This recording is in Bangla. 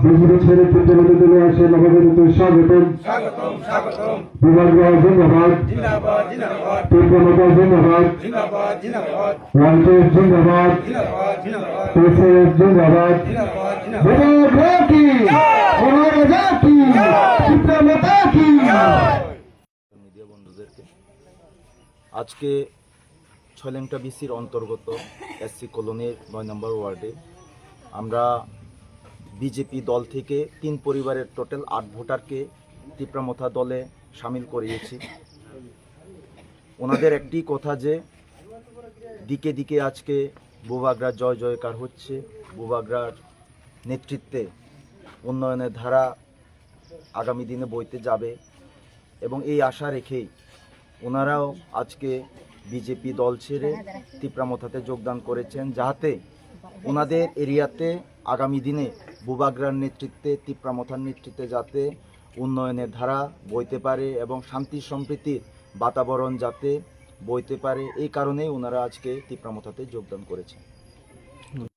বিজেপি ছেড়ে তিনজনের দলে আসে নবগঠিত স্বাগতম বিভাগীয় জিন্দাবাদ তীব্রমতা জিন্দাবাদ ওয়ানটেজ জিন্দাবাদ এসএস জিন্দাবাদ বিভাগ কি মহারাজা কি তীব্রমতা কি। মিডিয়া বন্ধুদেরকে আজকে ছয়লেংটা বিসির অন্তর্গত এসসি কলোনির ৯ নম্বর ওয়ার্ডে আমরা বিজেপি দল থেকে ৩ পরিবারের টোটাল ৮ ভোটারকে তীব্রমতা দলে সামিল করিয়েছি। ওনাদের একটি কথা যে দিকে দিকে আজকে বুবাগরার জয় জয়কার হচ্ছে, বুবাগরার নেতৃত্বে উন্নয়নের ধারা আগামী দিনে বইতে যাবে এবং এই আশা রেখেই ওনারাও আজকে বিজেপি দল ছেড়ে তীব্রমতাতে যোগদান করেছেন, যাতে ওনাদের এরিয়াতে আগামী দিনে বুবাগরার নেতৃত্বে তীব্রমতার নেতৃত্বে যাতে উন্নয়নের ধারা বইতে পারে এবং শান্তি সম্প্রীতির বাতাবরণ যাতে বইতে পারে, এই কারণেই ওনারা আজকে তীব্রমতাতে যোগদান করেছেন।